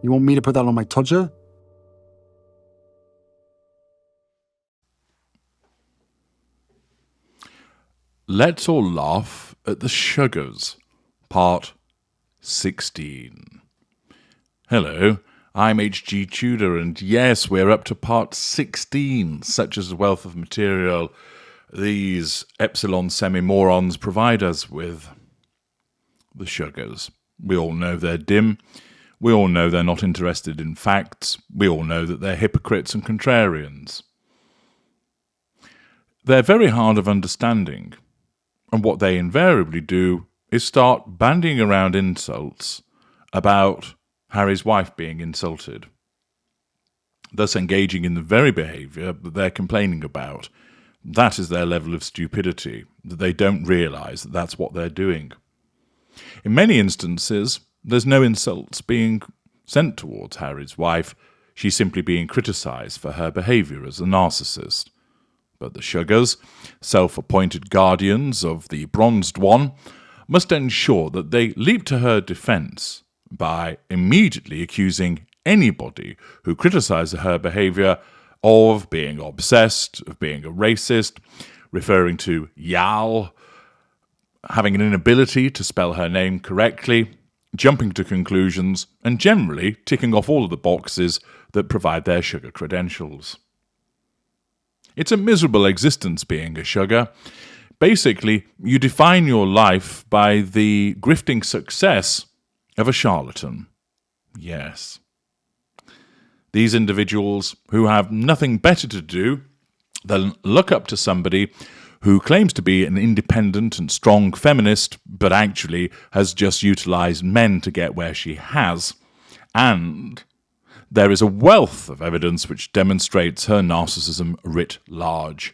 You want me to put that on my Tudor? Let's all laugh at the sugars, part 16. Hello, I'm H.G. Tudor, and yes, we're up to part 16, such as the wealth of material these epsilon semi-morons provide us with. The sugars. We all know they're dim. We all know they're not interested in facts. We all know that they're hypocrites and contrarians. They're very hard of understanding, and what they invariably do is start bandying around insults about Harry's wife being insulted, thus engaging in the very behaviour that they're complaining about. That is their level of stupidity, that they don't realise that that's what they're doing. In many instances, there's no insults being sent towards Harry's wife. She's simply being criticised for her behaviour as a narcissist. But the sugars, self-appointed guardians of the bronzed one, must ensure that they leap to her defence by immediately accusing anybody who criticises her behaviour of being obsessed, of being a racist, referring to Yal, having an inability to spell her name correctly, jumping to conclusions, and generally ticking off all of the boxes that provide their sugar credentials. It's a miserable existence being a sugar. Basically, you define your life by the grifting success of a charlatan. Yes. These individuals who have nothing better to do than look up to somebody who claims to be an independent and strong feminist, but actually has just utilised men to get where she has. And there is a wealth of evidence which demonstrates her narcissism writ large.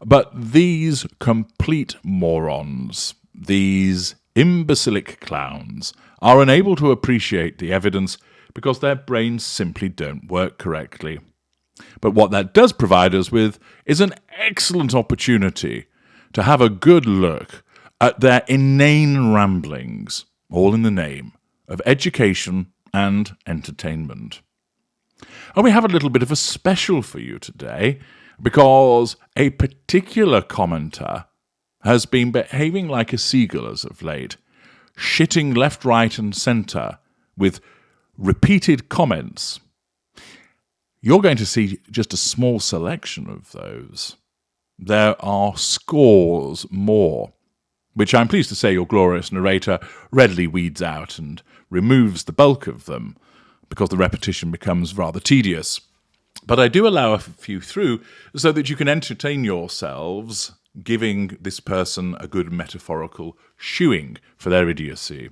But these complete morons, these imbecilic clowns, are unable to appreciate the evidence because their brains simply don't work correctly. But what that does provide us with is an excellent opportunity to have a good look at their inane ramblings, all in the name of education and entertainment. And we have a little bit of a special for you today, because a particular commenter has been behaving like a seagull as of late, shitting left, right and centre with repeated comments. You're going to see just a small selection of those. There are scores more, which I'm pleased to say your glorious narrator readily weeds out and removes the bulk of them, because the repetition becomes rather tedious. But I do allow a few through so that you can entertain yourselves, giving this person a good metaphorical shoeing for their idiocy.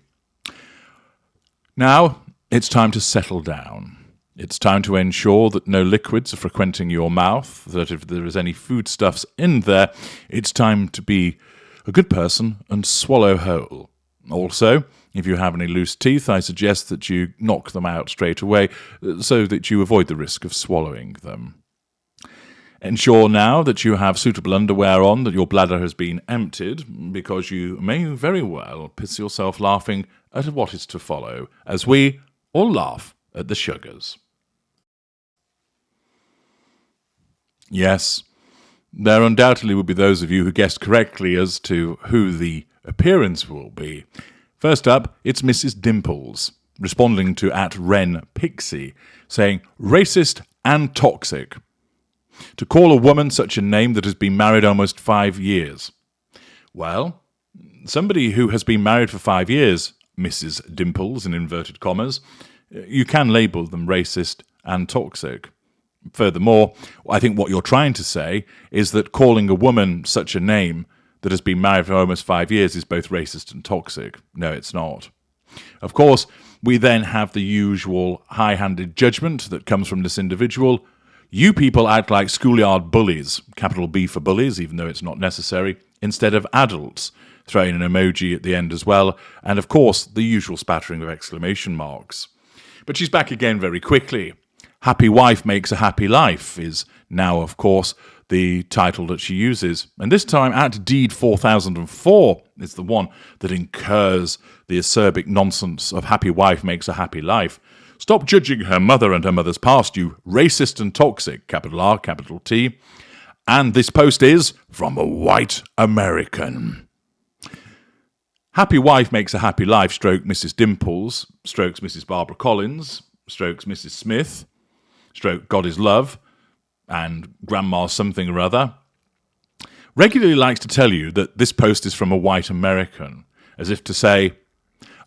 Now, it's time to settle down. It's time to ensure that no liquids are frequenting your mouth, that if there is any foodstuffs in there, it's time to be a good person and swallow whole. Also, if you have any loose teeth, I suggest that you knock them out straight away so that you avoid the risk of swallowing them. Ensure now that you have suitable underwear on, that your bladder has been emptied, because you may very well piss yourself laughing at what is to follow, as we all laugh at the sugars. Yes, there undoubtedly will be those of you who guessed correctly as to who the appearance will be. First up, it's Mrs. Dimples, responding to @RenPixie, saying, racist and toxic. To call a woman such a name that has been married almost 5 years. Well, somebody who has been married for 5 years, Mrs. Dimples in inverted commas, you can label them racist and toxic. Furthermore, I think what you're trying to say is that calling a woman such a name that has been married for almost 5 years is both racist and toxic. No, it's not. Of course, we then have the usual high-handed judgment that comes from this individual. You people act like schoolyard bullies, capital B for bullies, even though it's not necessary, instead of adults, throwing an emoji at the end as well, and of course, the usual spattering of exclamation marks. But she's back again very quickly. Happy wife makes a happy life is now, of course, the title that she uses. And this time, @Deed 4004 is the one that incurs the acerbic nonsense of happy wife makes a happy life. Stop judging her mother and her mother's past, you racist and toxic, capital R, capital T. And this post is from a white American. Happy wife makes a happy life, stroke Mrs. Dimples, strokes Mrs. Barbara Collins, strokes Mrs. Smith, stroke God is love, and grandma something or other. Regularly likes to tell you that this post is from a white American, as if to say,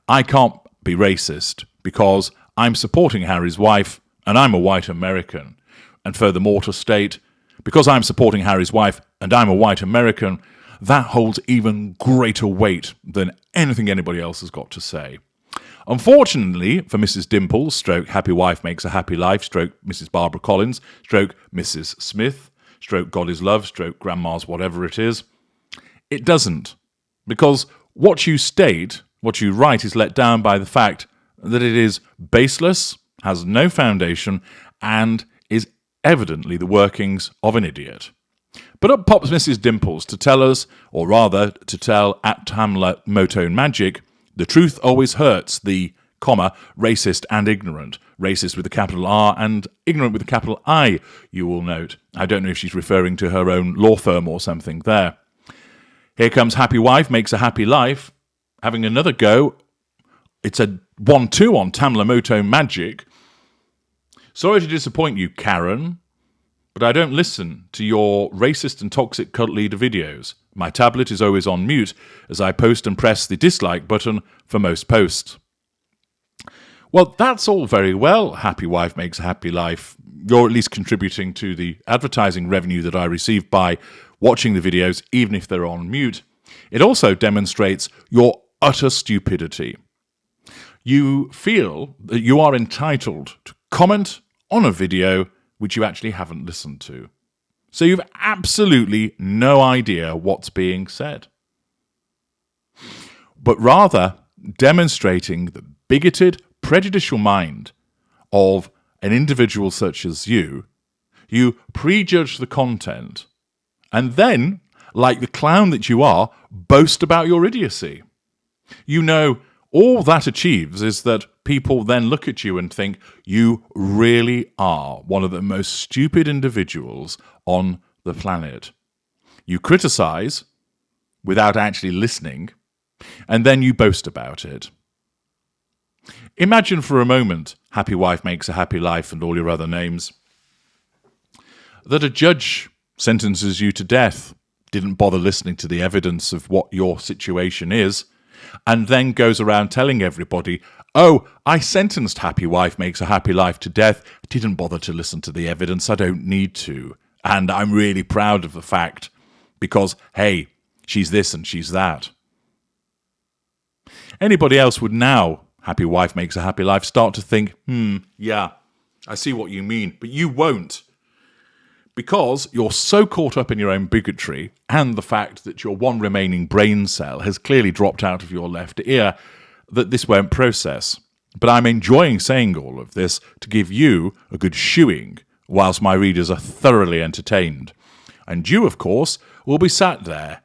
I can't be racist because I'm supporting Harry's wife and I'm a white American. And furthermore to state, because I'm supporting Harry's wife and I'm a white American, that holds even greater weight than anything anybody else has got to say. Unfortunately for Mrs. Dimples, stroke happy wife makes a happy life, stroke Mrs. Barbara Collins, stroke Mrs. Smith, stroke God is love, stroke grandma's whatever it is, it doesn't. Because what you state, what you write is let down by the fact that it is baseless, has no foundation, and is evidently the workings of an idiot. But up pops Mrs. Dimples to tell us, or rather to tell at Tamla Motone Magic, the truth always hurts the, racist and ignorant. Racist with a capital R and ignorant with a capital I, you will note. I don't know if she's referring to her own law firm or something there. Here comes happy wife makes a happy life. Having another go. It's a 1-2 on Tamla Motone Magic. Sorry to disappoint you, Karen, but I don't listen to your racist and toxic cult leader videos. My tablet is always on mute as I post and press the dislike button for most posts. Well, that's all very well, happy wife makes a happy life. You're at least contributing to the advertising revenue that I receive by watching the videos, even if they're on mute. It also demonstrates your utter stupidity. You feel that you are entitled to comment on a video which you actually haven't listened to. So you've absolutely no idea what's being said. But rather demonstrating the bigoted, prejudicial mind of an individual such as you prejudge the content and then, like the clown that you are, boast about your idiocy. You know, all that achieves is that people then look at you and think you really are one of the most stupid individuals on the planet. You criticize without actually listening, and then you boast about it. Imagine for a moment, happy wife makes a happy life and all your other names, that a judge sentences you to death, didn't bother listening to the evidence of what your situation is, and then goes around telling everybody, oh, I sentenced happy wife makes a happy life to death, didn't bother to listen to the evidence, I don't need to, and I'm really proud of the fact, because, hey, she's this and she's that. Anybody else would now, happy wife makes a happy life, start to think, yeah, I see what you mean, but you won't. Because you're so caught up in your own bigotry and the fact that your one remaining brain cell has clearly dropped out of your left ear that this won't process. But I'm enjoying saying all of this to give you a good shoeing whilst my readers are thoroughly entertained. And you, of course, will be sat there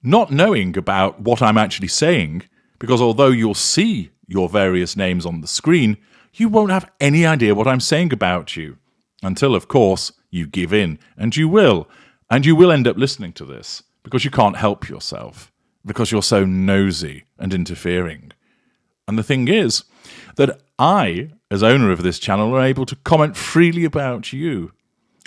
not knowing about what I'm actually saying, because although you'll see your various names on the screen, you won't have any idea what I'm saying about you. Until, of course, you give in, and you will end up listening to this, because you can't help yourself, because you're so nosy and interfering. And the thing is that I, as owner of this channel, are able to comment freely about you,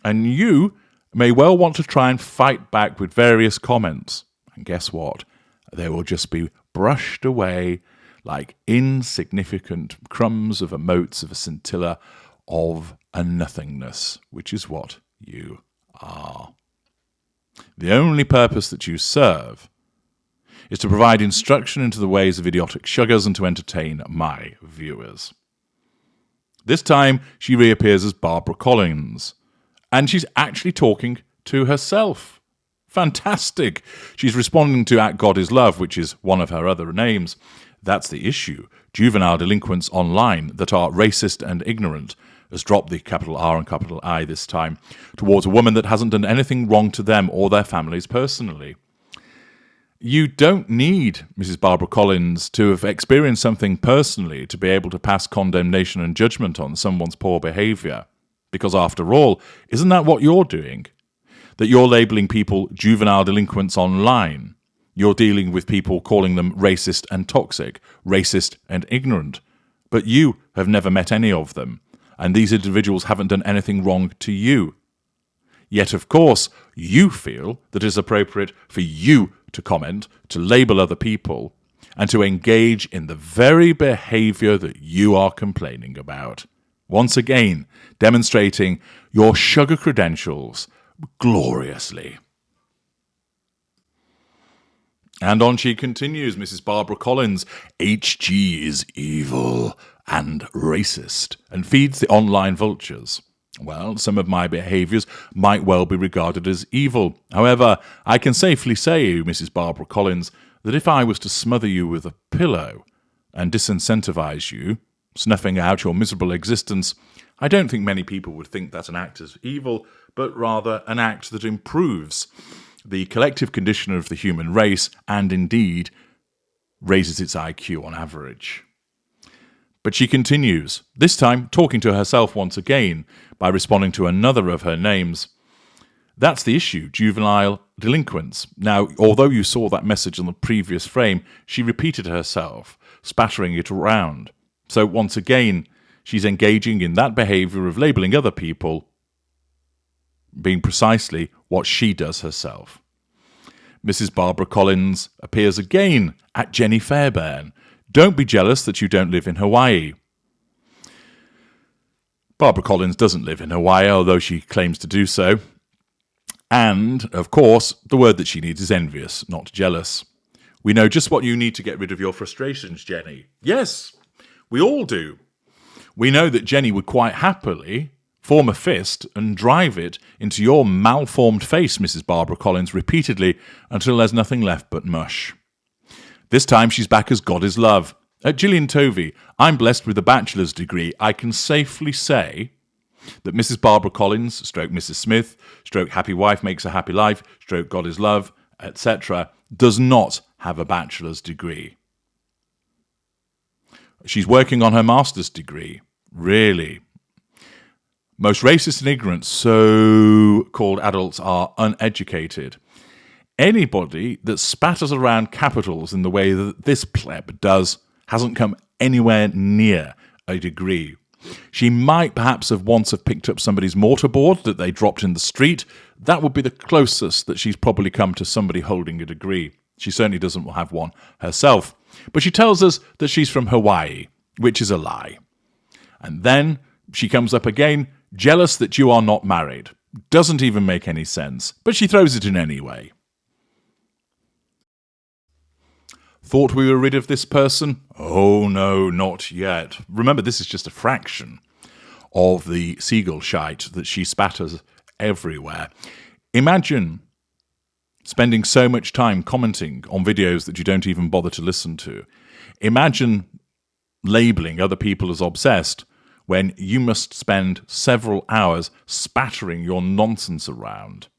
and you may well want to try and fight back with various comments. And guess what? They will just be brushed away like insignificant crumbs of a motes of a scintilla of a nothingness, which is what you are. The only purpose that you serve is to provide instruction into the ways of idiotic shuggers and to entertain my viewers. This time she reappears as Barbara Collins, and she's actually talking to herself. Fantastic! She's responding to @GodIsLove, which is one of her other names. That's the issue. Juvenile delinquents online that are racist and ignorant has dropped the capital R and capital I this time towards a woman that hasn't done anything wrong to them or their families personally. You don't need Mrs. Barbara Collins to have experienced something personally to be able to pass condemnation and judgment on someone's poor behaviour. Because after all, isn't that what you're doing? That you're labelling people juvenile delinquents online. You're dealing with people calling them racist and toxic, racist and ignorant. But you have never met any of them, and these individuals haven't done anything wrong to you. Yet, of course, you feel that it's appropriate for you to comment, to label other people, and to engage in the very behaviour that you are complaining about. Once again, demonstrating your sugar credentials gloriously. And on she continues, Mrs. Barbara Collins. HG is evil and racist and feeds the online vultures. Well, some of my behaviours might well be regarded as evil. However, I can safely say, Mrs. Barbara Collins, that if I was to smother you with a pillow and disincentivise you, snuffing out your miserable existence, I don't think many people would think that an act is evil, but rather an act that improves the collective condition of the human race and indeed raises its IQ on average. But she continues, this time talking to herself once again by responding to another of her names. That's the issue, juvenile delinquents. Now, although you saw that message on the previous frame, she repeated herself, spattering it around. So once again, she's engaging in that behaviour of labelling other people, being precisely what she does herself. Mrs. Barbara Collins appears again at Jenny Fairbairn. Don't be jealous that you don't live in Hawaii. Barbara Collins doesn't live in Hawaii, although she claims to do so. And, of course, the word that she needs is envious, not jealous. We know just what you need to get rid of your frustrations, Jenny. Yes, we all do. We know that Jenny would quite happily form a fist and drive it into your malformed face, Mrs. Barbara Collins, repeatedly until there's nothing left but mush. This time she's back as God is love. At Gillian Tovey, I'm blessed with a bachelor's degree. I can safely say that Mrs. Barbara Collins, stroke Mrs. Smith, stroke happy wife makes a happy life, stroke God is love, etc., does not have a bachelor's degree. She's working on her master's degree. Really. Most racist and ignorant so-called adults are uneducated. Anybody that spatters around capitals in the way that this pleb does hasn't come anywhere near a degree. She might perhaps have once have picked up somebody's mortarboard that they dropped in the street. That would be the closest that she's probably come to somebody holding a degree. She certainly doesn't have one herself. But she tells us that she's from Hawaii, which is a lie. And then she comes up again, jealous that you are not married. Doesn't even make any sense, but she throws it in anyway. Thought we were rid of this person? Oh no, not yet. Remember, this is just a fraction of the seagull shite that she spatters everywhere. Imagine spending so much time commenting on videos that you don't even bother to listen to. Imagine labelling other people as obsessed when you must spend several hours spattering your nonsense around.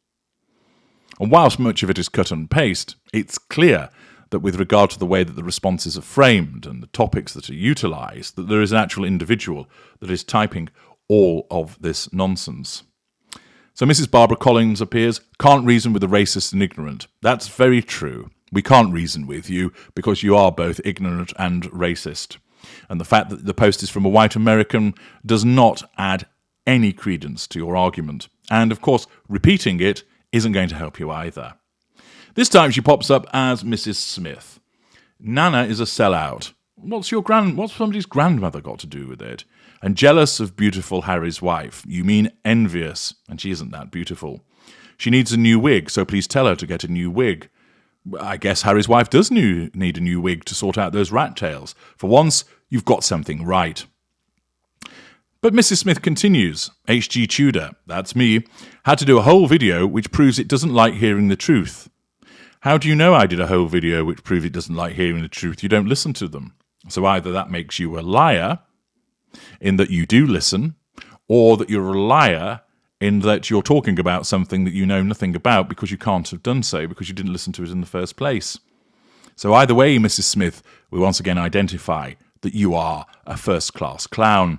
And whilst much of it is cut and paste, it's clear that with regard to the way that the responses are framed and the topics that are utilised, that there is an actual individual that is typing all of this nonsense. So Mrs. Barbara Collins appears, can't reason with the racist and ignorant. That's very true. We can't reason with you because you are both ignorant and racist. And the fact that the post is from a white American does not add any credence to your argument. And of course, repeating it isn't going to help you either. This time she pops up as Mrs. Smith. Nana is a sellout. What's somebody's grandmother got to do with it? And jealous of beautiful Harry's wife. You mean envious, and she isn't that beautiful. She needs a new wig, so please tell her to get a new wig. I guess Harry's wife does need a new wig to sort out those rat tails. For once, you've got something right. But Mrs. Smith continues. H.G. Tudor, that's me, had to do a whole video which proves it doesn't like hearing the truth. How do you know I did a whole video which proves it doesn't like hearing the truth? You don't listen to them. So either that makes you a liar, in that you do listen, or that you're a liar in that you're talking about something that you know nothing about because you can't have done so because you didn't listen to it in the first place. So either way, Mrs. Smith, we once again identify that you are a first-class clown.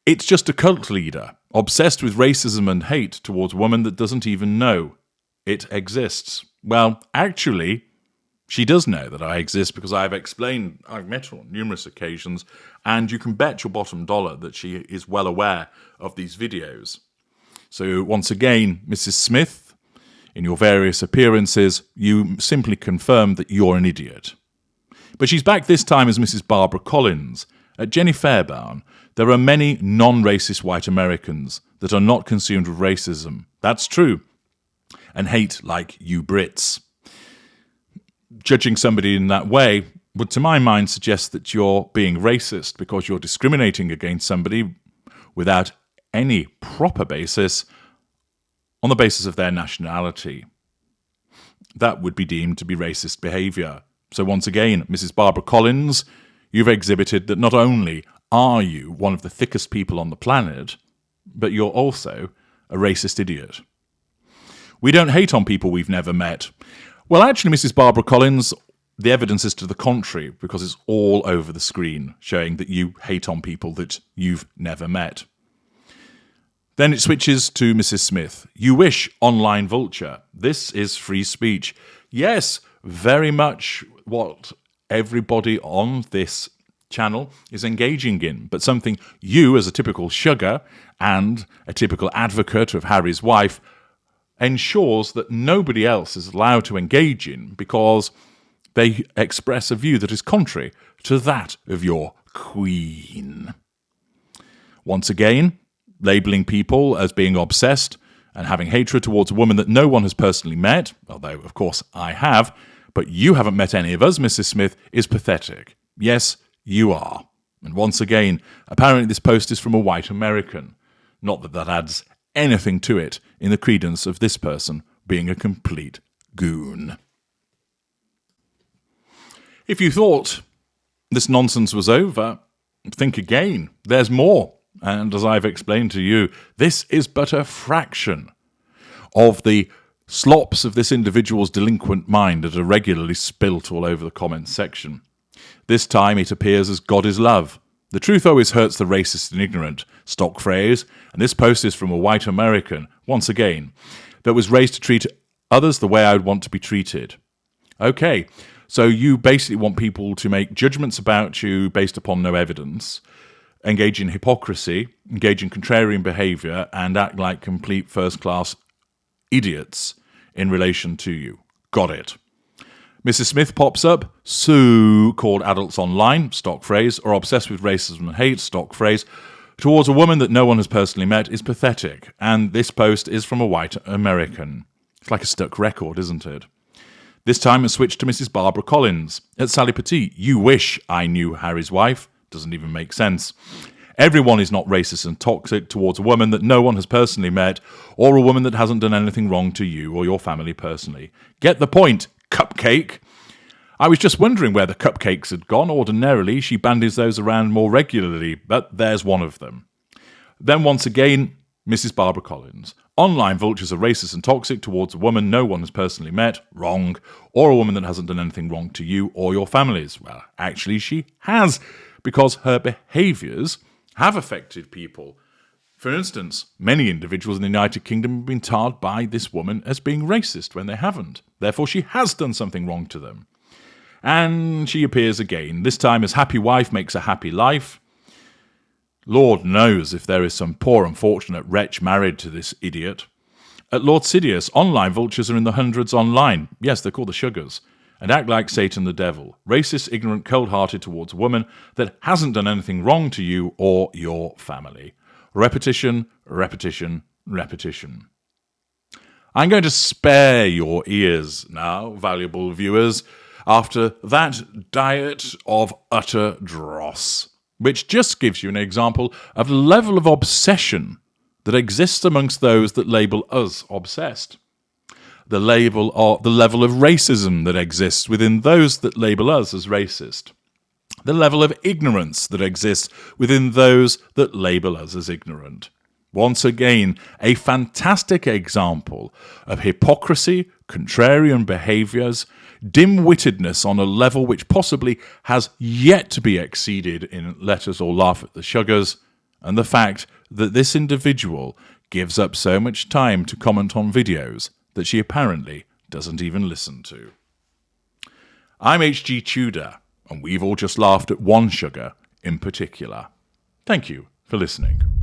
It's just a cult leader, obsessed with racism and hate towards a woman that doesn't even know it exists. Well, actually, she does know that I exist because I've met her on numerous occasions, and you can bet your bottom dollar that she is well aware of these videos. So once again, Mrs. Smith, in your various appearances, you simply confirm that you're an idiot. But she's back this time as Mrs. Barbara Collins. At Jenny Fairbairn, there are many non-racist white Americans that are not consumed with racism. That's true. And hate like you Brits. Judging somebody in that way would, to my mind, suggest that you're being racist because you're discriminating against somebody without any proper basis on the basis of their nationality. That would be deemed to be racist behaviour. So once again, Mrs. Barbara Collins, you've exhibited that not only are you one of the thickest people on the planet, but you're also a racist idiot. We don't hate on people we've never met. Well, actually, Mrs. Barbara Collins, the evidence is to the contrary, because it's all over the screen, showing that you hate on people that you've never met. Then it switches to Mrs. Smith. You wish, online vulture. This is free speech. Yes, very much what everybody on this channel is engaging in, but something you, as a typical sugar and a typical advocate of Harry's wife, ensures that nobody else is allowed to engage in because they express a view that is contrary to that of your queen. Once again, labelling people as being obsessed and having hatred towards a woman that no one has personally met, although, of course, I have, but you haven't met any of us, Mrs. Smith, is pathetic. Yes, you are. And once again, apparently this post is from a white American. Not that that adds anything to it in the credence of this person being a complete goon. If you thought this nonsense was over, think again. There's more. And as I've explained to you, this is but a fraction of the slops of this individual's delinquent mind that are regularly spilt all over the comments section. This time it appears as God is love. The truth always hurts the racist and ignorant, stock phrase, and this post is from a white American, once again, that was raised to treat others the way I would want to be treated. Okay, so you basically want people to make judgments about you based upon no evidence, engage in hypocrisy, engage in contrarian behaviour, and act like complete first-class idiots in relation to you. Got it. Mrs. Smith pops up, so-called adults online, stock phrase, or obsessed with racism and hate, stock phrase, towards a woman that no one has personally met is pathetic, and this post is from a white American. It's like a stuck record, isn't it? This time it's switched to Mrs. Barbara Collins. At Sally Petit, you wish I knew Harry's wife. Doesn't even make sense. Everyone is not racist and toxic towards a woman that no one has personally met, or a woman that hasn't done anything wrong to you or your family personally. Get the point, cupcake. I was just wondering where the cupcakes had gone. Ordinarily, she bandies those around more regularly, but there's one of them. Then once again, Mrs. Barbara Collins. Online vultures are racist and toxic towards a woman no one has personally met, wrong, or a woman that hasn't done anything wrong to you or your families. Well, actually she has, because her behaviours have affected people. For instance, many individuals in the United Kingdom have been tarred by this woman as being racist when they haven't. Therefore, she has done something wrong to them. And she appears again, this time as happy wife makes a happy life. Lord knows if there is some poor unfortunate wretch married to this idiot. At Lord Sidious, online vultures are in the hundreds online. Yes, they're called the Sugars. And act like Satan the devil. Racist, ignorant, cold-hearted towards a woman that hasn't done anything wrong to you or your family. Repetition, repetition, repetition. I'm going to spare your ears now, valuable viewers, after that diet of utter dross, which just gives you an example of the level of obsession that exists amongst those that label us obsessed. The level of racism that exists within those that label us as racist. The level of ignorance that exists within those that label us as ignorant. Once again, a fantastic example of hypocrisy, contrarian behaviours, dim-wittedness on a level which possibly has yet to be exceeded in Let Us All Laugh at the Sugars, and the fact that this individual gives up so much time to comment on videos that she apparently doesn't even listen to. I'm HG Tudor, and we've all just laughed at one sugar in particular. Thank you for listening.